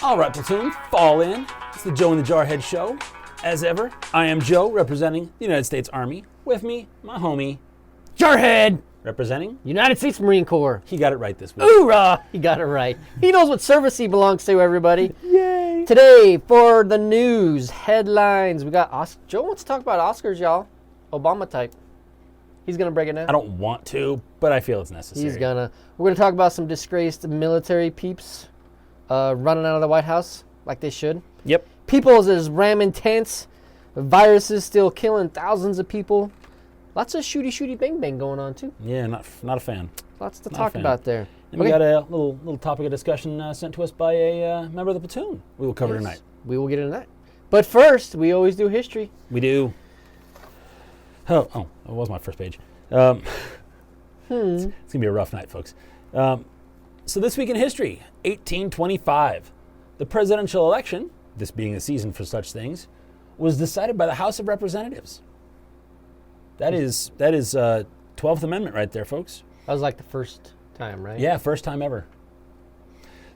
All right, Platoon, fall in. It's the Joe and the Jarhead Show. As ever, I am Joe, representing the United States Army. With me, my homie, Jarhead, representing United States Marine Corps. He got it right this week. Hoorah! He got it right. He knows what service he belongs to, everybody. Yay! Today, for the news, headlines, we got Joe wants to talk about Oscars, y'all. Obama type. He's going to break it down. I don't want to, but I feel it's necessary. He's going to. We're going to talk about some disgraced military peeps running out of the White House like they should. Yep. Peoples is ramming tents. Viruses still killing thousands of people. Lots of shooty bang bang going on too. Yeah, not a fan. Lots to talk about there. And we got a little topic of discussion sent to us by a member of the platoon. We will cover tonight. We will get into that. But first, we always do history. We do. Oh, it was my first page. It's gonna be a rough night, folks. So this week in history, 1825, the presidential election, this being the season for such things, was decided by the House of Representatives. That is 12th Amendment right there, folks. That was like the first time, right? Yeah, first time ever.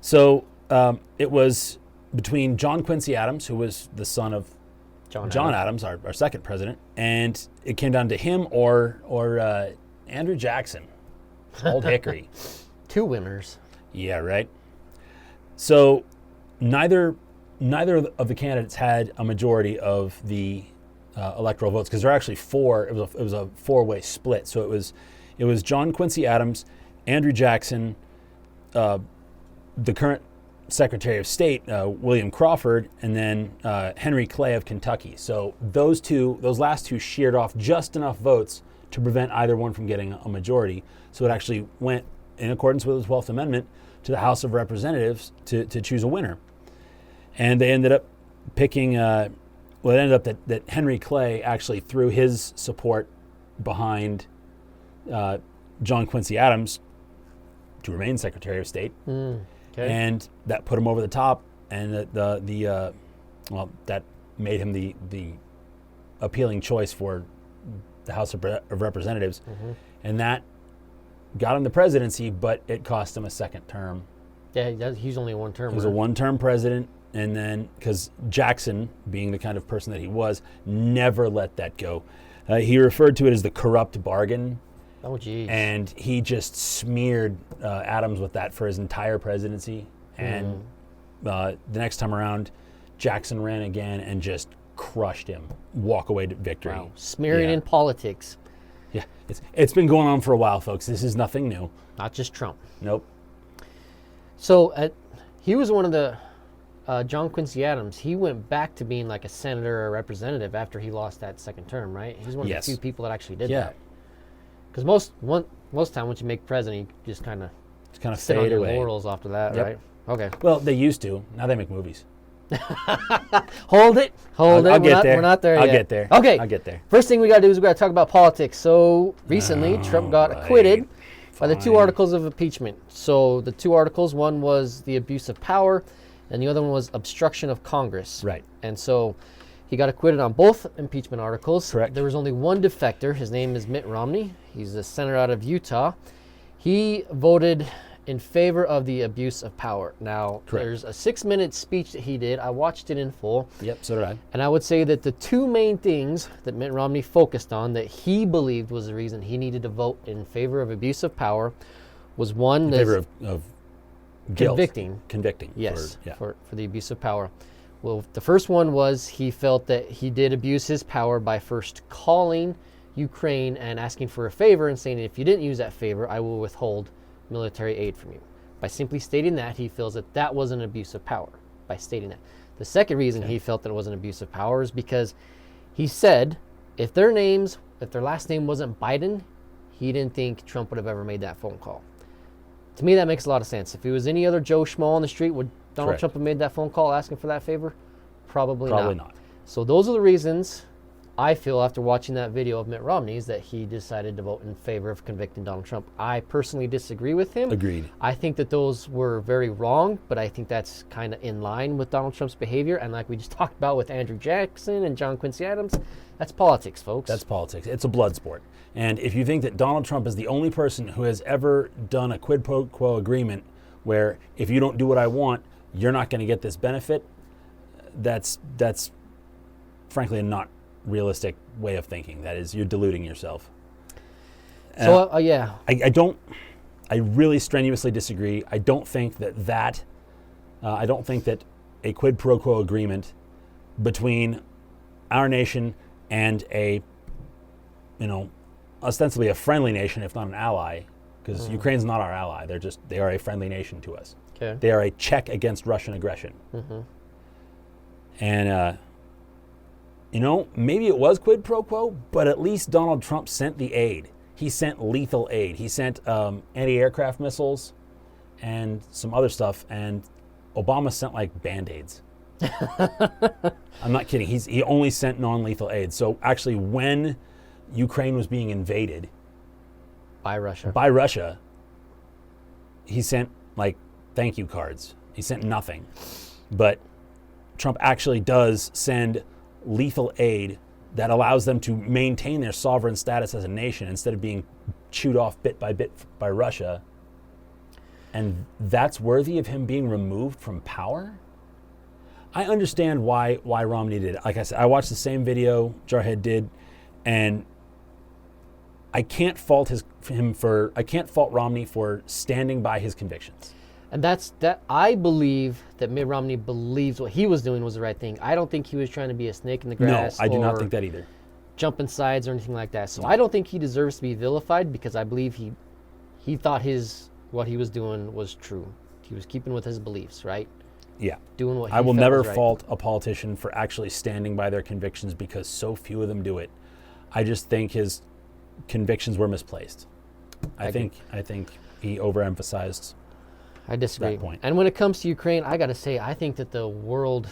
So it was between John Quincy Adams, who was the son of John Adams, our second president, and it came down to him or Andrew Jackson, Old Hickory. Two winners. Yeah, right. So neither of the candidates had a majority of the electoral votes, because there are actually four. It was a four-way split. So it was John Quincy Adams, Andrew Jackson, the current Secretary of State, William Crawford, and then Henry Clay of Kentucky. So those last two sheared off just enough votes to prevent either one from getting a majority. So it actually went, in accordance with the 12th Amendment, to the House of Representatives to choose a winner. And they ended up picking, it ended up that Henry Clay actually threw his support behind John Quincy Adams to remain Secretary of State. Okay. And that put him over the top, and that made him the appealing choice for the House of Representatives. Mm-hmm. And that got him the presidency, but it cost him a second term. Yeah, he's only one term. He was a one-term president, and then, because Jackson, being the kind of person that he was, never let that go. He referred to it as the corrupt bargain. Oh, geez. And he just smeared Adams with that for his entire presidency. And the next time around, Jackson ran again and just crushed him. Walk away to victory. Wow. Smearing in politics. Yeah, it's been going on for a while, folks. This is nothing new. Not just Trump. Nope. So he was one of the, John Quincy Adams, he went back to being like a senator or a representative after he lost that second term, right? He's one of the few people that actually did that. Because most time once you make president, you just kind of sit on your laurels after that, right? Okay. Well, they used to. Now they make movies. Hold it. I'll get there. We're not there yet. I'll get there. Okay. I'll get there. First thing we got to do is we got to talk about politics. So recently, Trump got acquitted by the two articles of impeachment. So the two articles, one was the abuse of power, and the other one was obstruction of Congress. Right. And so he got acquitted on both impeachment articles. Correct. There was only one defector. His name is Mitt Romney. He's a senator out of Utah. He voted in favor of the abuse of power. Now, there's a 6-minute speech that he did. I watched it in full. Yep, so did I. And I would say that the two main things that Mitt Romney focused on that he believed was the reason he needed to vote in favor of abuse of power was one... In favor of guilt. Convicting. Yes, for the abuse of power. Well, the first one was he felt that he did abuse his power by first calling Ukraine and asking for a favor and saying, if you didn't use that favor, I will withhold military aid from you. By simply stating that, he feels that that was an abuse of power, by stating that. The second reason he felt that it was an abuse of power is because he said if their last name wasn't Biden, he didn't think Trump would have ever made that phone call. To me, that makes a lot of sense. If it was any other Joe Schmo on the street, would Donald Trump have made that phone call asking for that favor? Probably not. So those are the reasons I feel after watching that video of Mitt Romney's that he decided to vote in favor of convicting Donald Trump. I personally disagree with him. Agreed. I think that those were very wrong, but I think that's kind of in line with Donald Trump's behavior. And like we just talked about with Andrew Jackson and John Quincy Adams, that's politics, folks. That's politics. It's a blood sport. And if you think that Donald Trump is the only person who has ever done a quid pro quo agreement where if you don't do what I want, you're not going to get this benefit, that's frankly a not realistic way of thinking. That is, you're deluding yourself. So yeah, I really strenuously disagree. I don't think that a quid pro quo agreement between our nation and ostensibly a friendly nation, if not an ally, because Ukraine's not our ally. They are a friendly nation to us. Okay. They are a check against Russian aggression. And maybe it was quid pro quo, but at least Donald Trump sent the aid. He sent lethal aid. He sent anti-aircraft missiles and some other stuff, and Obama sent like Band-Aids. I'm not kidding. He only sent non-lethal aid. So actually, when Ukraine was being invaded by Russia, he sent like thank you cards. He sent nothing. But Trump actually does send lethal aid that allows them to maintain their sovereign status as a nation instead of being chewed off bit by Russia. And that's worthy of him being removed from power? I understand why Romney did it. Like I said, I watched the same video Jarhead did, and I can't fault Romney for standing by his convictions. And I believe that Mitt Romney believes what he was doing was the right thing. I don't think he was trying to be a snake in the grass. No, I do not think that either. Jumping sides or anything like that. So I don't think he deserves to be vilified, because I believe he thought what he was doing was true. He was keeping with his beliefs, right? Yeah. Doing what he I will felt never was right. fault a politician for actually standing by their convictions, because so few of them do it. I just think his convictions were misplaced. I think he overemphasized. I disagree. That point. And when it comes to Ukraine, I got to say, I think that the world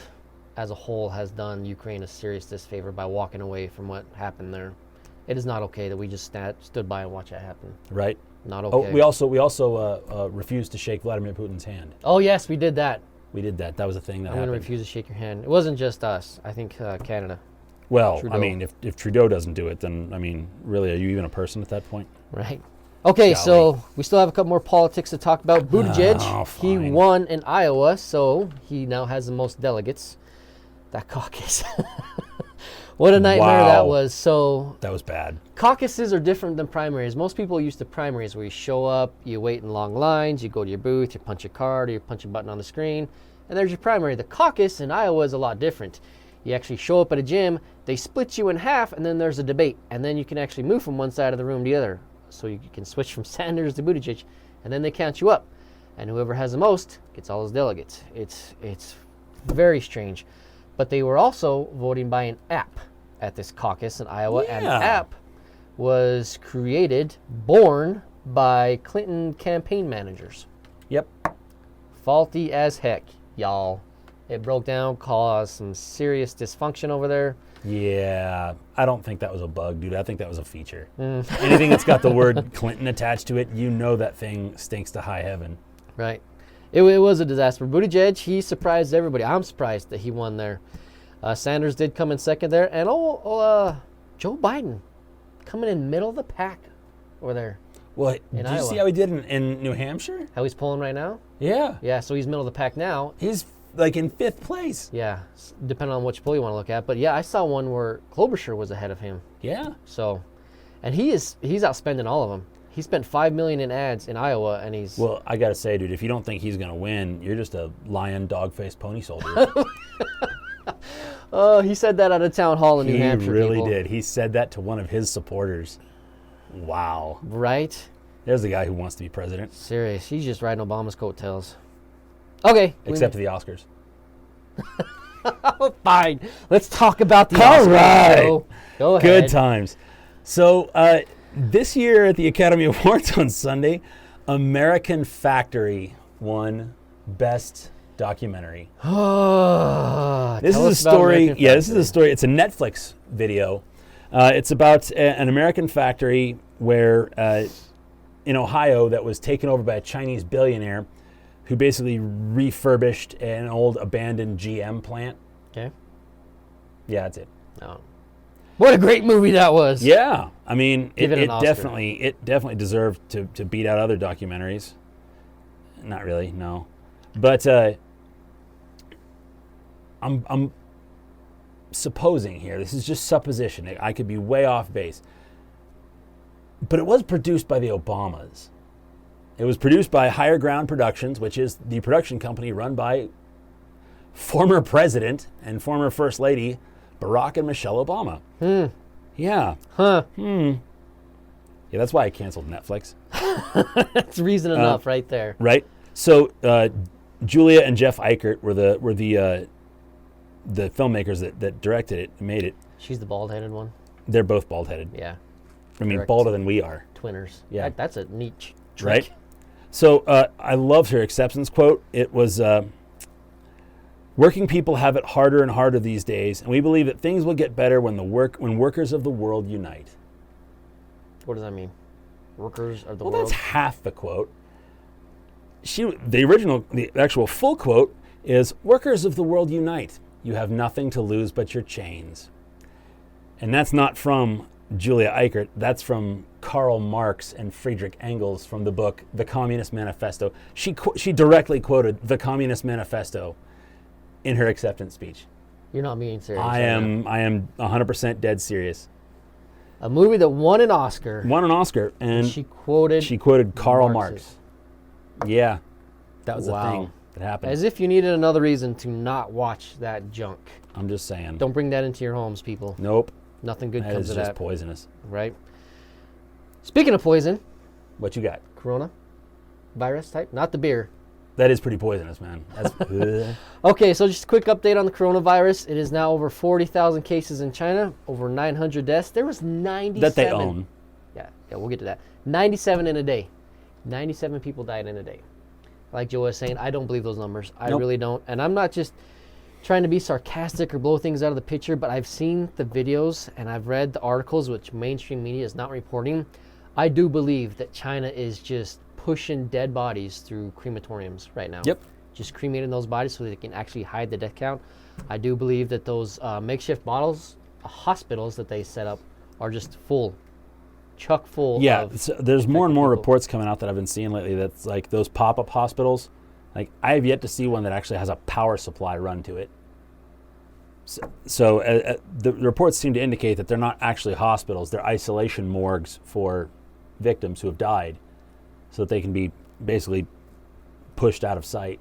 as a whole has done Ukraine a serious disfavor by walking away from what happened there. It is not okay that we just stood by and watched that happen. Right. Not okay. Oh, we also refused to shake Vladimir Putin's hand. Oh yes, we did that. We did that. That was a thing that I'm happened. going to refuse to shake your hand. It wasn't just us. I think Canada. Well, Trudeau. I mean, if Trudeau doesn't do it, then, I mean, really, are you even a person at that point? Right. Okay, Golly. so we still have a couple more politics to talk about. Buttigieg, he fine. won in Iowa, so he now has the most delegates. That caucus. What a nightmare that was. So that was bad. caucuses are different than primaries. Most people are used to primaries where you show up, you wait in long lines, you go to your booth, you punch your card, or you punch a button on the screen, and there's your primary. The caucus in Iowa is a lot different. You actually show up at a gym, they split you in half, and then there's a debate, and then you can actually move from one side of the room to the other. So you can switch from Sanders to Buttigieg, and then they count you up, and whoever has the most gets all those delegates. It's very strange. But they were also voting by an app at this caucus in Iowa, and the app was born by Clinton campaign managers. Yep. Faulty as heck, y'all. It broke down, caused some serious dysfunction over there. Yeah, I don't think that was a bug, dude. I think that was a feature. Anything that's got the word Clinton attached to it, that thing stinks to high heaven. Right. It was a disaster. Buttigieg, he surprised everybody. I'm surprised that he won there. Sanders did come in second there. And Joe Biden coming in middle of the pack over there. Well, did you see how he did in New Hampshire? How he's polling right now? Yeah. Yeah, so he's middle of the pack now. He's like in 5th place. Yeah, depending on which poll you want to look at. But yeah, I saw one where Klobuchar was ahead of him. Yeah. So, and he's outspending all of them. He spent $5 million in ads in Iowa, and he's... Well, I got to say, dude, if you don't think he's going to win, you're just a lion, dog-faced pony soldier. Oh, he said that at a town hall in New Hampshire. He really people. did. He said that to one of his supporters. Wow. Right? There's the guy who wants to be president. Serious. He's just riding Obama's coattails. Okay. Except for the Oscars. Fine. Let's talk about the All Oscars. right. Go ahead. Good times. So this year at the Academy Awards on Sunday, American Factory won Best Documentary. This is a story. Yeah, this is a story. It's a Netflix video. It's about an American factory where in Ohio that was taken over by a Chinese billionaire who basically refurbished an old abandoned GM plant. Okay. Yeah, that's it. Oh. What a great movie that was. Yeah, I mean, it Oscar. definitely deserved to beat out other documentaries. Not really, no. But I'm supposing here. This is just supposition. I could be way off base. But it was produced by the Obamas. It was produced by Higher Ground Productions, which is the production company run by former president and former First Lady Barack and Michelle Obama. Yeah. Huh. Yeah, that's why I canceled Netflix. That's reason enough right there. Right? So Julia and Jeff Eichert were the filmmakers that directed it and made it. She's the bald-headed one. They're both bald-headed. Yeah. I mean, Correct. balder than we are. Twinners. Yeah. That's a neat trick. Right? So I loved her acceptance quote. It was, working people have it harder and harder these days, and we believe that things will get better when workers of the world unite. What does that mean? Workers of the Well, world? that's half the quote. The actual full quote is, workers of the world unite. You have nothing to lose but your chains. And that's not from Julia Eichert. That's from Karl Marx and Friedrich Engels from the book The Communist Manifesto. She directly quoted The Communist Manifesto in her acceptance speech. You're not being serious. I am 100% dead serious. A movie that won an Oscar. Won an Oscar, and She quoted Karl Marxist. Marx. Yeah, that was the Wow. thing that happened. As if you needed another reason to not watch that junk. I'm just saying. Don't bring that into your homes, people. Nope. Nothing good That comes is of just that, poisonous. right? Speaking of poison, What you got? corona virus type, not the beer. That is pretty poisonous, man. That's ugh. Okay, so just a quick update on the coronavirus. It is now over 40,000 cases in China, over 900 deaths. There was 97. That they own. Yeah, we'll get to that. 97 in a day. 97 people died in a day. Like Joe was saying, I don't believe those numbers. I Nope. really don't. And I'm not just trying to be sarcastic or blow things out of the picture, but I've seen the videos and I've read the articles which mainstream media is not reporting. I do believe that China is just pushing dead bodies through crematoriums right now. Yep. Just cremating those bodies so they can actually hide the death count. I do believe that those makeshift hospitals that they set up are just full, chock full. Yeah, of so there's more and more people. reports coming out that I've been seeing lately that's like those pop-up hospitals. Like, I have yet to see one that actually has a power supply run to it. So the reports seem to indicate that they're not actually hospitals. They're isolation morgues for victims who have died so that they can be basically pushed out of sight.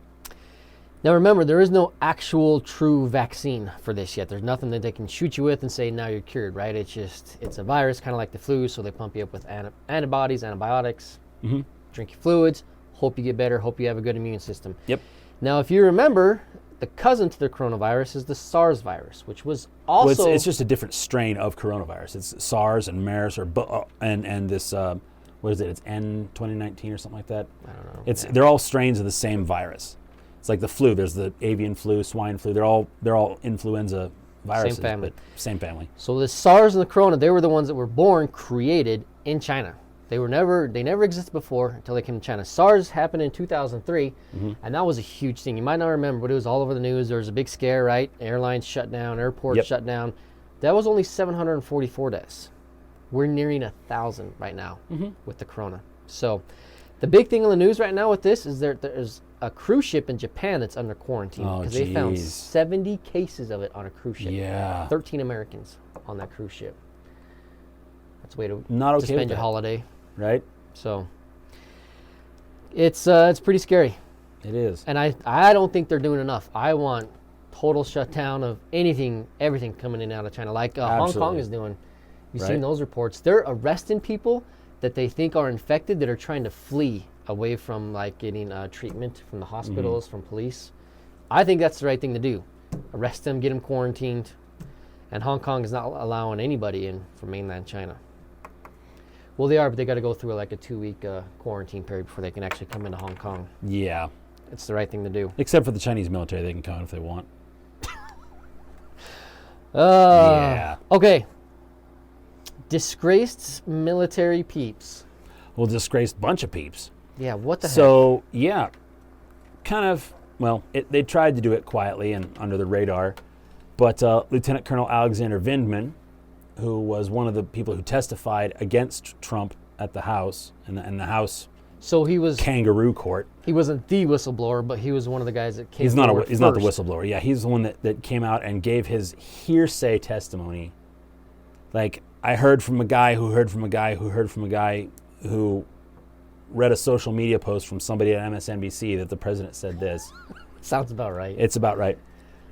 Now remember, there is no actual true vaccine for this yet. There's nothing that they can shoot you with and say, now you're cured, right? It's a virus, kind of like the flu, so they pump you up with antibodies, antibiotics, drink your fluids, hope you get better, hope you have a good immune system. Yep. Now, if you remember, the cousin to the coronavirus is the SARS virus, which was also... Well, it's just a different strain of coronavirus. It's SARS and MERS and this, what is it? It's N2019 or something like that. I don't know. They're all strains of the same virus. It's like the flu. There's the avian flu, swine flu. They're all influenza viruses. Same family. But same family. So the SARS and the corona, they were the ones that were created in China. They never existed before until they came to China. SARS happened in 2003, and that was a huge thing. You might not remember, but it was all over the news. There was a big scare, right? Airlines shut down, airports shut down. That was only 744 deaths. We're nearing 1,000 right now with the corona. So the big thing on the news right now with this is there's a cruise ship in Japan that's under quarantine because they found 70 cases of it on a cruise ship. Yeah. 13 Americans on that cruise ship. That's a way to Not okay spend with your that. holiday. Right? So it's pretty scary, It is. and I don't think they're doing enough. I want total shutdown of everything coming in and out of China, like Hong Kong Absolutely. is doing. You've Right. seen those reports. They're arresting people that they think are infected that are trying to flee away from like getting treatment from the hospitals, from police. I think that's the right thing to do. Arrest them, get them quarantined, and Hong Kong is not allowing anybody in from mainland China. Well, they are, but they got to go through like a 2-week quarantine period before they can actually come into Hong Kong. Yeah. It's the right thing to do. Except for the Chinese military, they can come if they want. Yeah. Okay. Disgraced military peeps. Well, disgraced bunch of peeps. Yeah, what the heck? So, yeah, kind of, well, they tried to do it quietly and under the radar, but Lieutenant Colonel Alexander Vindman, who was one of the people who testified against Trump at the House, and the House So he was kangaroo court. He wasn't the whistleblower, but he was one of the guys that came. He's not the first. whistleblower. Yeah, he's the one that came out and gave his hearsay testimony. Like, I heard from a guy who heard from a guy who heard from a guy who read a social media post from somebody at MSNBC that the president said this. Sounds about right. It's about right.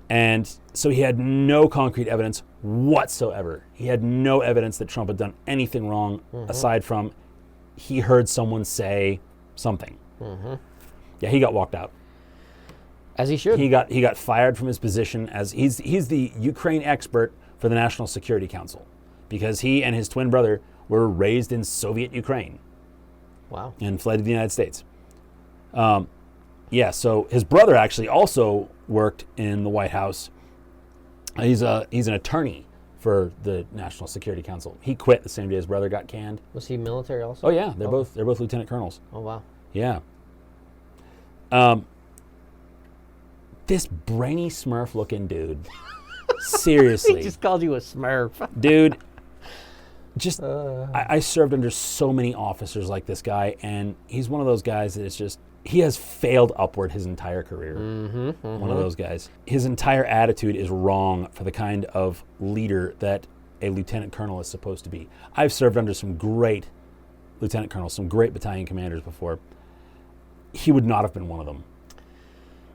And so he had no concrete evidence whatsoever. He had no evidence that Trump had done anything wrong aside from he heard someone say something. Yeah, he got walked out. As he should. He got fired from his position as he's the Ukraine expert for the National Security Council because he and his twin brother were raised in Soviet Ukraine. Wow. And fled to the United States. Yeah, so his brother actually also worked in the White House. He's an attorney for the National Security Council. He quit the same day his brother got canned. Was he military also? Oh yeah, they're both lieutenant colonels. Oh wow. Yeah. This brainy Smurf looking dude. Seriously. He just called you a Smurf. Dude. Just I served under so many officers like this guy, and he's one of those guys that is just he has failed upward his entire career. One of those guys. His entire attitude is wrong for the kind of leader that a lieutenant colonel is supposed to be. I've served under some great lieutenant colonels, some great battalion commanders before. He would not have been one of them.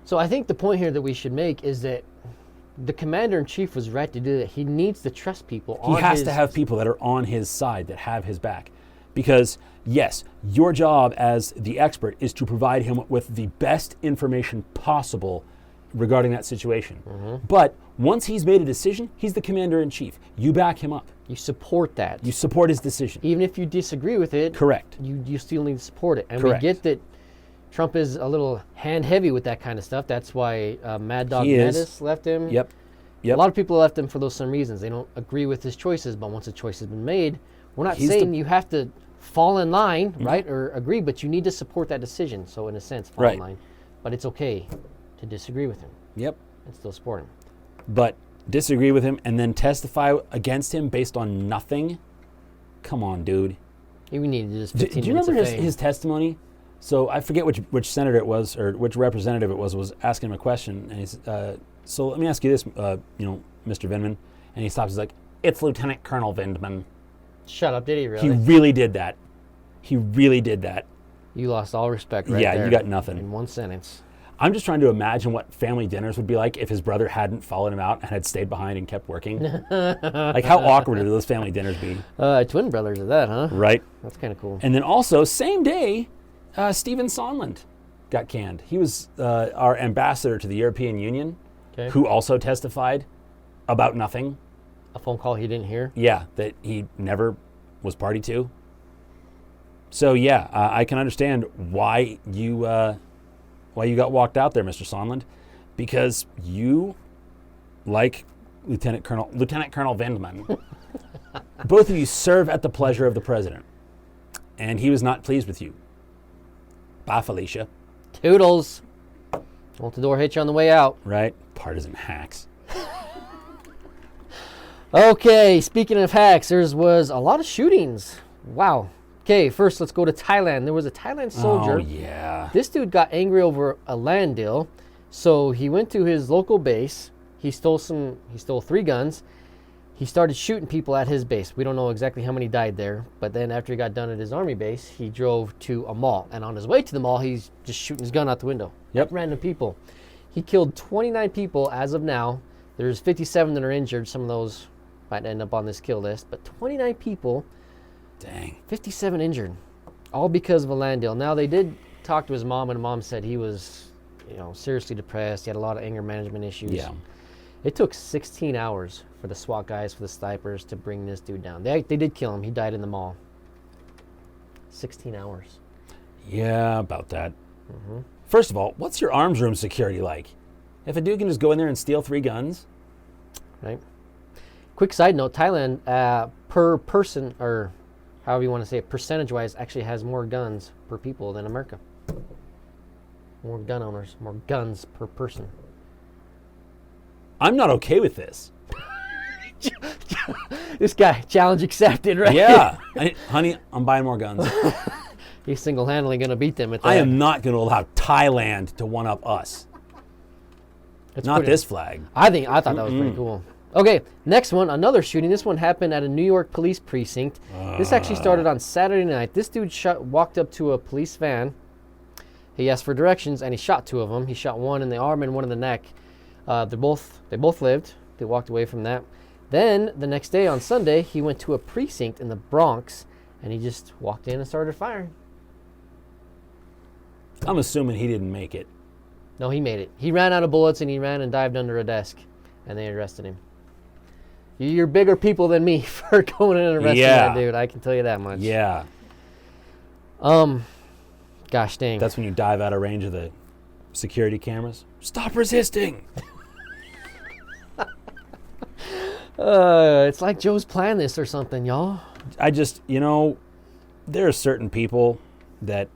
So I think the point here that we should make is that the commander-in-chief was right to do that. He needs to trust people. He has to have people that are on his side, that have his back. Because, yes, your job as the expert is to provide him with the best information possible regarding that situation. But once he's made a decision, he's the commander-in-chief. You back him up. You support that. You support his decision. Even if you disagree with it. Correct. You still need to support it. And Correct. we get that Trump is a little hand-heavy with that kind of stuff. That's why Mad Dog He is. Mattis left him. Yep. A lot of people left him for those same reasons. They don't agree with his choices, but once a choice has been made, we're not saying you have to fall in line, right, or agree, but you need to support that decision. So in a sense, fall in line. But it's okay to disagree with him. Yep. And still support him. But disagree with him and then testify against him based on nothing? Come on, dude. We needed just 15 Do you minutes remember of fame. his testimony? So I forget which senator it was or which representative it was asking him a question, and he's so let me ask you this, Mr. Vindman, and he stops. He's like, "It's Lieutenant Colonel Vindman." Shut up! Did he really? He really did that. He really did that. You lost all respect, right Yeah, there. you got nothing. In one sentence. I'm just trying to imagine what family dinners would be like if his brother hadn't followed him out and had stayed behind and kept working. Like, how awkward would those family dinners be? Twin brothers of that, huh? Right. That's kind of cool. And then also, same day, Stephen Sondland got canned. He was our ambassador to the European Union, who also testified about nothing. A phone call he didn't hear? Yeah, that he never was party to. So yeah, I can understand why you got walked out there, Mr. Sondland, because you, like Lieutenant Colonel Vindman, both of you serve at the pleasure of the president, and he was not pleased with you. Bye, Felicia. Toodles. Won't the door hit you on the way out? Right? Partisan hacks. Okay, speaking of hacks, there was a lot of shootings. Wow. Okay, first let's go to Thailand. There was a Thailand soldier. Oh, yeah. This dude got angry over a land deal, so he went to his local base. He stole 3 guns. He started shooting people at his base. We don't know exactly how many died there, but then after he got done at his army base, he drove to a mall. And on his way to the mall, he's just shooting his gun out the window. Yep. Random people. He killed 29 people as of now. There's 57 that are injured. Some of those might end up on this kill list, but 29 people. Dang. 57 injured, all because of a land deal. Now, they did talk to his mom, and mom said he was, seriously depressed. He had a lot of anger management issues. Yeah. It took 16 hours for the SWAT guys, for the snipers, to bring this dude down. They did kill him. He died in the mall. 16 hours. Yeah, about that. First of all, what's your arms room security like? If a dude can just go in there and steal 3 guns? Right. Quick side note, Thailand, per person, or however you want to say it, percentage-wise, actually has more guns per people than America. More gun owners, more guns per person. I'm not okay with this. This guy, challenge accepted, right? Yeah. Honey, I'm buying more guns. He's single-handedly going to beat them at that. I am not going to allow Thailand to one-up us. It's Not pretty- this flag. I thought that was pretty cool. Okay, next one, another shooting. This one happened at a New York police precinct. This actually started on Saturday night. This dude walked up to a police van. He asked for directions, and he shot 2 of them. He shot one in the arm and one in the neck. They both lived. They walked away from that. Then the next day on Sunday, he went to a precinct in the Bronx, and he just walked in and started firing. I'm assuming he didn't make it. No, he made it. He ran out of bullets, and he ran and dived under a desk, and they arrested him. You're bigger people than me for going in and arresting that dude. I can tell you that much. Yeah. Gosh dang. That's when you dive out of range of the security cameras. Stop resisting. It's like Joe's planned this or something, y'all. I just, there are certain people that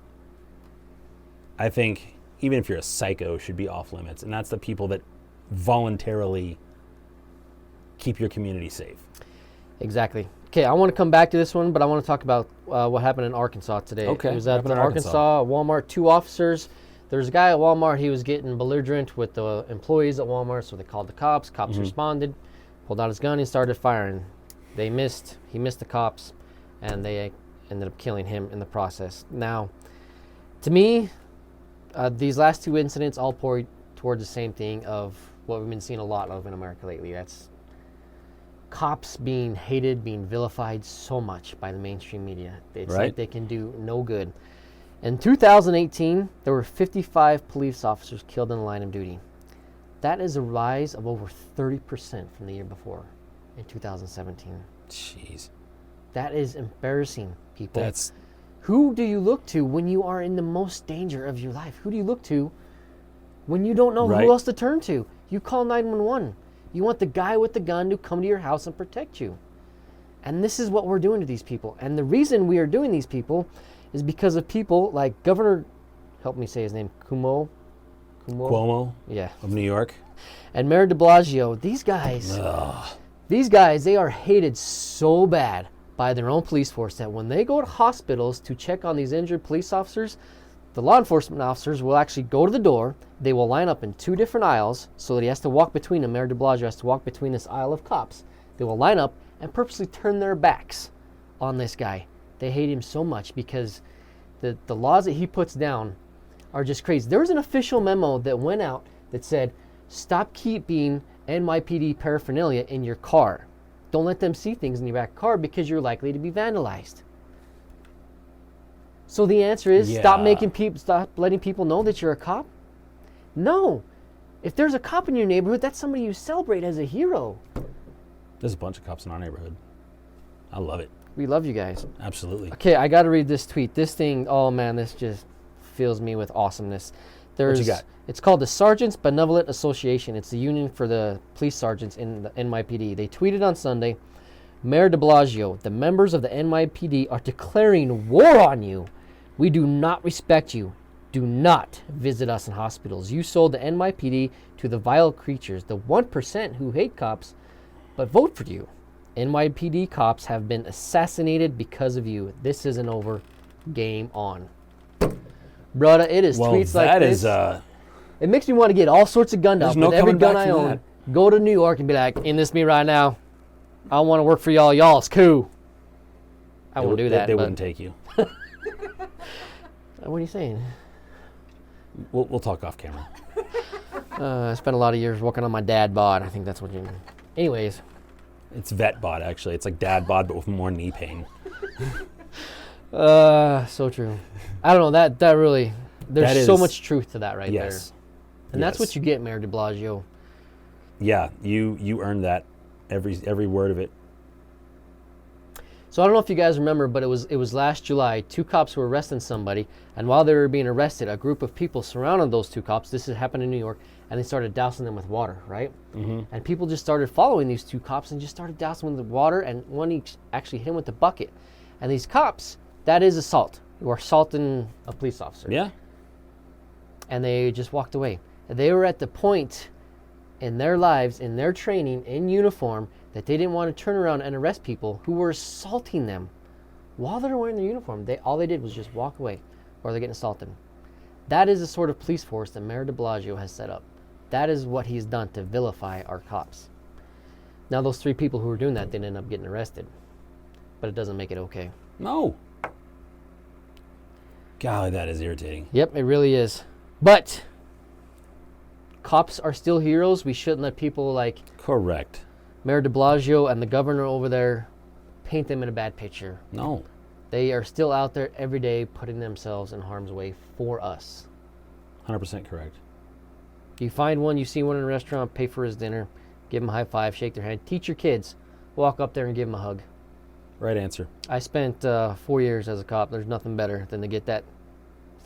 I think, even if you're a psycho, should be off limits. And that's the people that voluntarily keep your community safe. Exactly. Okay, I want to come back to this one, but I want to talk about what happened in Arkansas today. Okay. It was up in Arkansas, Walmart, 2 officers. There's a guy at Walmart, he was getting belligerent with the employees at Walmart, so they called the cops. Cops responded, pulled out his gun, and started firing. He missed the cops, and they ended up killing him in the process. Now, to me, these last 2 incidents all point towards the same thing of what we've been seeing a lot of in America lately. That's cops being hated, being vilified so much by the mainstream media. It's like they can do no good. In 2018, there were 55 police officers killed in the line of duty. That is a rise of over 30% from the year before, in 2017. Jeez. That is embarrassing, people. That's... Who do you look to when you are in the most danger of your life? Who do you look to when you don't know who else to turn to? You call 911. You want the guy with the gun to come to your house and protect you. And this is what we're doing to these people. And the reason we are doing these people is because of people like Governor, help me say his name, Cuomo, Yeah. Of New York. And Mayor de Blasio. These guys, they are hated so bad by their own police force that when they go to hospitals to check on these injured police officers, the law enforcement officers will actually go to the door. They will line up in 2 different aisles so that he has to walk between them. Mayor de Blasio has to walk between this aisle of cops. They will line up and purposely turn their backs on this guy. They hate him so much because the laws that he puts down are just crazy. There was an official memo that went out that said, stop keeping NYPD paraphernalia in your car. Don't let them see things in your back car because you're likely to be vandalized. So the answer is stop letting people know that you're a cop. No. If there's a cop in your neighborhood, that's somebody you celebrate as a hero. There's a bunch of cops in our neighborhood. I love it. We love you guys. Absolutely. Okay, I got to read this tweet. This thing, oh man, this just fills me with awesomeness. What you got? It's called the Sergeants Benevolent Association. It's the union for the police sergeants in the NYPD. They tweeted on Sunday, Mayor de Blasio, the members of the NYPD are declaring war on you. We do not respect you. Do not visit us in hospitals. You sold the NYPD to the vile creatures, the 1% who hate cops, but vote for you. NYPD cops have been assassinated because of you. This isn't over. Game on. Brother, it is tweets like this. It makes me want to get all sorts of guns out with every gun I own. Go to New York and be like, enlist me right now. I want to work for y'all. Y'all's cool. I won't do that. They wouldn't take you. What are you saying? We'll talk off camera. I spent a lot of years working on my dad bod. I think that's what you mean. Anyways. It's vet bod, actually. It's like dad bod, but with more knee pain. So true. I don't know. That really, there's so much truth to that right there. And that's what you get, Mayor de Blasio. Yeah, you earned that, every word of it. So I don't know if you guys remember, but it was last July. 2 cops were arresting somebody, and while they were being arrested, a group of people surrounded those 2 cops. This had happened in New York, and they started dousing them with water, right? Mm-hmm. And people just started following these 2 cops and just started dousing them with water, and one actually hit him with the bucket. And these cops, that is assault. You are assaulting a police officer. Yeah. And they just walked away. They were at the point in their lives, in their training, in uniform, that they didn't want to turn around and arrest people who were assaulting them while they're wearing their uniform. All they did was just walk away, or they're getting assaulted. That is the sort of police force that Mayor de Blasio has set up. That is what he's done to vilify our cops. Now, those 3 people who were doing that didn't end up getting arrested, but it doesn't make it okay. No. Golly, that is irritating. Yep, it really is. But cops are still heroes. We shouldn't let people like Correct. Mayor de Blasio and the governor over there paint them in a bad picture. No. They are still out there every day putting themselves in harm's way for us. 100% correct. You find one, you see one in a restaurant, pay for his dinner, give him a high five, shake their hand. Teach your kids. Walk up there and give them a hug. Right answer. I spent 4 years as a cop. There's nothing better than to get that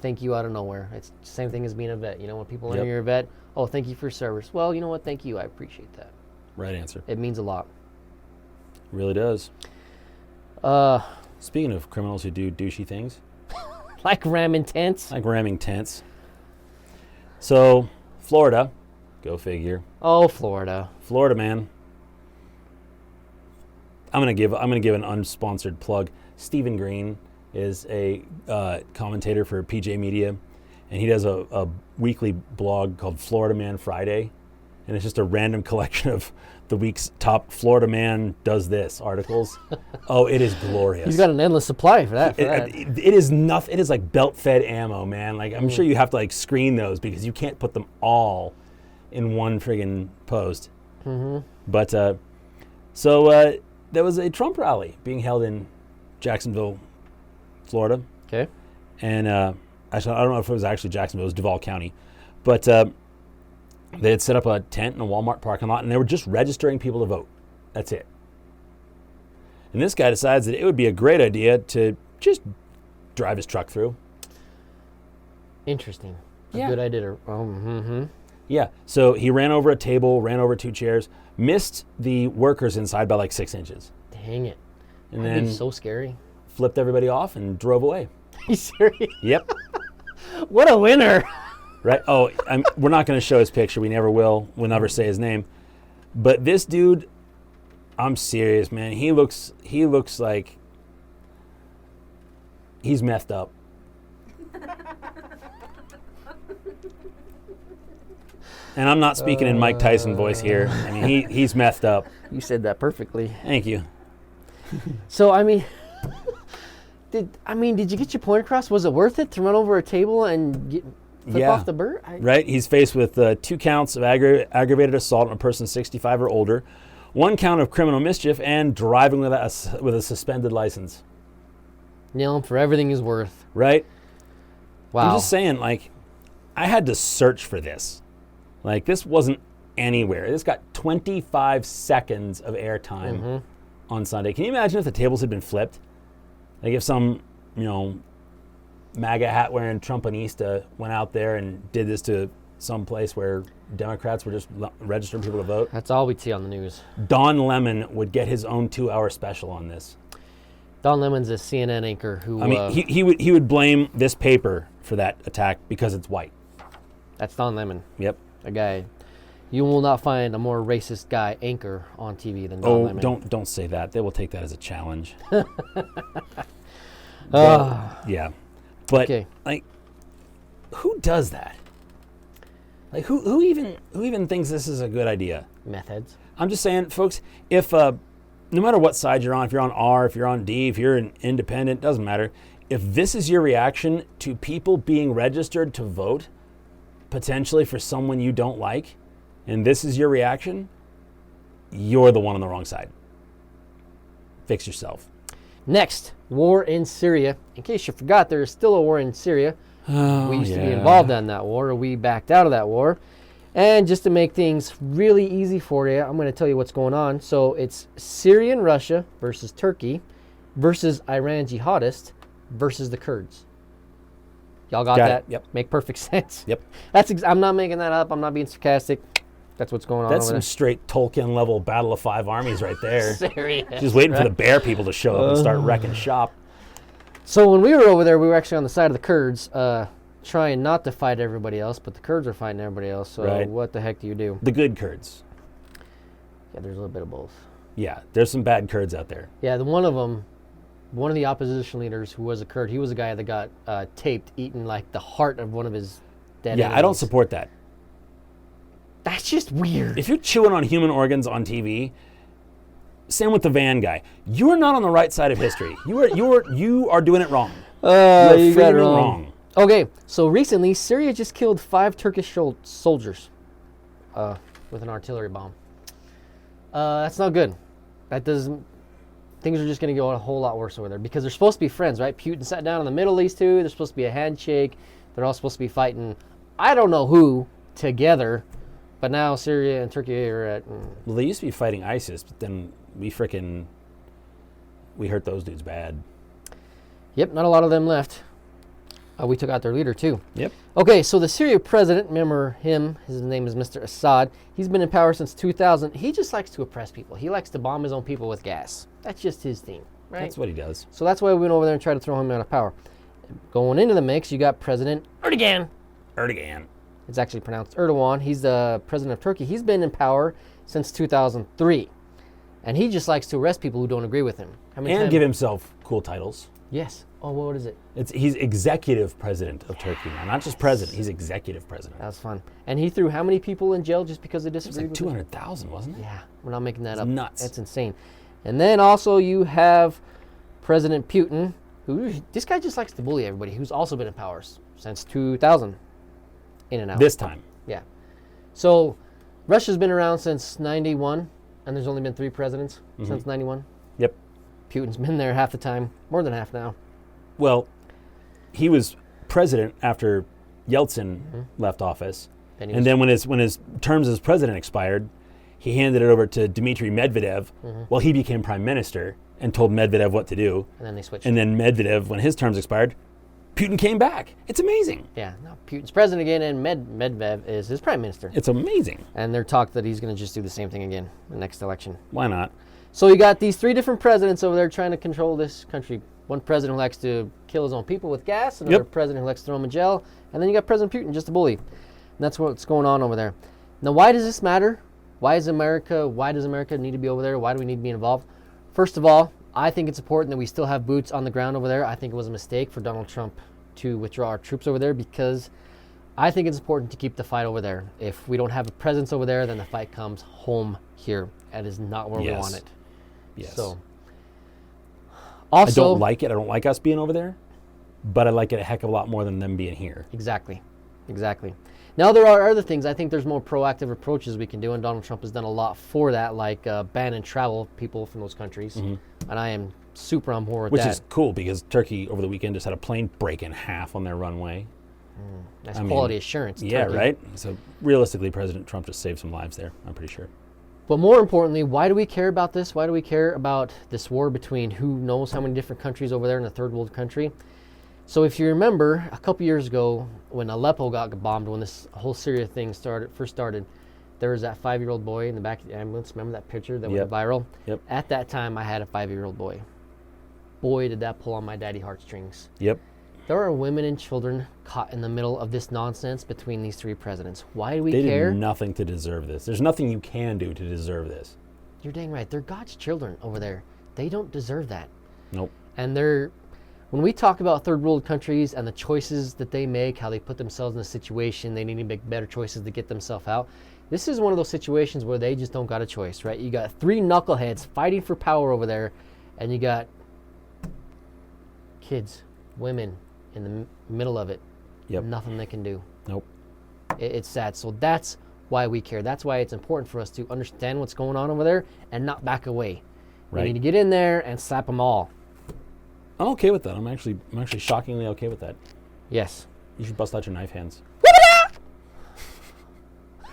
thank you out of nowhere. It's the same thing as being a vet. You know, when people learn you're a vet, oh, thank you for your service. Well, you know what? Thank you. I appreciate that. Right answer. It means a lot. Really does. Speaking of criminals who do douchey things. Like ramming tents. Like ramming tents. So, Florida. Go figure. Oh, Florida. Florida, man. I'm gonna give an unsponsored plug. Stephen Green is a commentator for PJ Media, and he does a weekly blog called Florida Man Friday, and it's just a random collection of the week's top Florida Man does this articles. Oh, it is glorious. He's got an endless supply for that. It is nothing. It is like belt-fed ammo, man. Like I'm sure you have to like screen those because you can't put them all in one friggin' post. Mm-hmm. But so there was a Trump rally being held in Jacksonville, Florida. Okay. And actually, I don't know if it was actually Jacksonville. It was Duval County, but they had set up a tent in a Walmart parking lot, and they were just registering people to vote. That's it. And this guy decides that it would be a great idea to just drive his truck through. Interesting. Yeah. Good idea. Mm-hmm. Yeah. So he ran over a table, ran over 2 chairs, missed the workers inside by like 6 inches. Dang it. And That'd be then so scary. flipped everybody off and drove away. Are you serious? Yep. What a winner. Right. Oh, we're not going to show his picture. We never will. We'll never say his name. But this dude, I'm serious, man. He looks like he's messed up. And I'm not speaking in Mike Tyson voice here. I mean, he's messed up. You said that perfectly. Thank you. So, I mean, did you get your point across? Was it worth it to run over a table and flip off the bird? Right. He's faced with 2 counts of aggravated assault on a person 65 or older, 1 count of criminal mischief, and driving with a suspended license. Nail him for everything he's worth. Right. Wow. I'm just saying, like, I had to search for this. Like, this wasn't anywhere. This got 25 seconds of airtime on Sunday. Can you imagine if the tables had been flipped? Like if some, MAGA hat wearing Trumpanista went out there and did this to some place where Democrats were just registering people to vote. That's all we'd see on the news. Don Lemon would get his own 2-hour special on this. Don Lemon's a CNN anchor who... I mean, he would blame this paper for that attack because it's white. That's Don Lemon. Yep. A guy... You will not find a more racist guy anchor on TV than Don Lemon. Don't say that. They will take that as a challenge. Yeah. But like, who does that? Like, who even thinks this is a good idea? Meth heads. I'm just saying, folks, if no matter what side you're on, if you're on R, if you're on D, if you're an independent, doesn't matter. If this is your reaction to people being registered to vote, potentially for someone you don't like, and this is your reaction, you're the one on the wrong side. Fix yourself. Next, war in Syria. In case you forgot, there is still a war in Syria. We used to be involved in that war, or we backed out of that war. And just to make things really easy for you, I'm going to tell you what's going on. So it's Syria and Russia versus Turkey versus Iran jihadists versus the Kurds. Y'all got that? Yep. Make perfect sense. Yep. I'm not making that up. I'm not being sarcastic. That's what's going on. That's over some there. straight Tolkien level Battle of 5 Armies right there. Serious. Just waiting for the bear people to show up and start wrecking shop. So when we were over there, we were actually on the side of the Kurds, trying not to fight everybody else, but the Kurds are fighting everybody else. So what the heck do you do? The good Kurds. Yeah, there's a little bit of both. Yeah, there's some bad Kurds out there. Yeah, the one of them one of the opposition leaders who was a Kurd, he was a guy that got taped eating like the heart of one of his dead Yeah, enemies. I don't support that. That's just weird. If you're chewing on human organs on TV, same with the van guy. You are not on the right side of history. You are doing it wrong. You are you got it freaking wrong. Okay, so recently Syria just killed 5 Turkish soldiers with an artillery bomb. That's not good. That doesn't. Things are just going to go a whole lot worse over there because they're supposed to be friends, right? Putin sat down in the middle of these two. They're supposed to be a handshake. They're all supposed to be fighting. I don't know who together, but now Syria and Turkey are at. Well, they used to be fighting ISIS, but then we hurt those dudes bad. Yep, not a lot of them left. We took out their leader too. Yep. Okay, so the Syria president, remember him, his name is Mr. Assad. He's been in power since 2000. He just likes to oppress people. He likes to bomb his own people with gas. That's just his thing, right? That's what he does. So that's why we went over there and tried to throw him out of power. Going into the mix, you got President Erdogan. It's actually pronounced Erdogan. He's the president of Turkey. He's been in power since 2003. And he just likes to arrest people who don't agree with him. And give himself cool titles. Yes. Oh, what is it? He's executive president of Turkey now. Not just president, he's executive president. That was fun. And he threw how many people in jail just because they It was disagreed like with him? 200,000, wasn't it? Yeah, we're not making that It's up. nuts. That's insane. And then also you have President Putin, who this guy just likes to bully everybody, who's also been in power since 2000, in and out. This time. Yeah. So Russia's been around since 91, and there's only been 3 presidents since 91. Yep. Putin's been there half the time, more than half now. Well, he was president after Yeltsin left office. And then when his terms as president expired, he handed it over to Dmitry Medvedev. Well, he became prime minister and told Medvedev what to do. And then they switched. And then Medvedev, when his terms expired, Putin came back. It's amazing. Yeah, now Putin's president again, and Medvedev is his prime minister. It's amazing. And they're talk that he's going to just do the same thing again in the next election. Why not? So you got these 3 different presidents over there trying to control this country. One president who likes to kill his own people with gas, another president who likes to throw them in jail, and then you got President Putin, just a bully. And that's what's going on over there. Now, why does this matter? Why does America need to be over there? Why do we need to be involved? First of all, I think it's important that we still have boots on the ground over there. I think it was a mistake for Donald Trump to withdraw our troops over there because I think it's important to keep the fight over there. If we don't have a presence over there, then the fight comes home here. That is not where we want it. Yes. So, also, I don't like it. I don't like us being over there, but I like it a heck of a lot more than them being here. Exactly. Now, there are other things. I think there's more proactive approaches we can do, and Donald Trump has done a lot for that, like ban travel people from those countries. And I am super on board with Which that. is cool because Turkey over the weekend just had a plane break in half on their runway. That's quality assurance. Yeah, Turkey. right? So realistically, President Trump just saved some lives there, I'm pretty sure. But more importantly, why do we care about this? Why do we care about this war between who knows how many different countries over there in a third world country? So if you remember, a couple years ago when Aleppo got bombed, when this whole Syria thing first started, there was that 5-year-old boy in the back of the ambulance. Remember that picture that went viral? Yep. At that time, I had a 5-year-old boy. Boy, did that pull on my daddy heartstrings. Yep. There are women and children caught in the middle of this nonsense between these 3 presidents. Why do we They care? did nothing to deserve this. There's nothing you can do to deserve this. You're dang right. They're God's children over there. They don't deserve that. Nope. And when we talk about third world countries and the choices that they make, how they put themselves in a situation, they need to make better choices to get themselves out. This is one of those situations where they just don't got a choice, right? You got 3 knuckleheads fighting for power over there, and you got kids, women in the middle of it. Yep. Nothing they can do. Nope. It's sad. So that's why we care. That's why it's important for us to understand what's going on over there and not back away. Right. We need to get in there and slap them all. I'm okay with that. I'm actually shockingly okay with that. Yes. You should bust out your knife hands.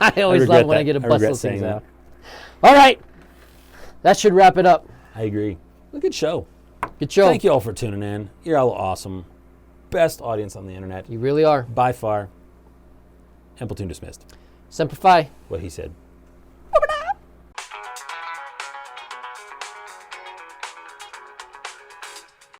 I always love when I get to bust regret those things saying out. All right. That should wrap it up. I agree. A good show. Good show. Thank you all for tuning in. You're all awesome. Best audience on the internet You really are. by far. And Platoon dismissed. Semper Fi. What he said.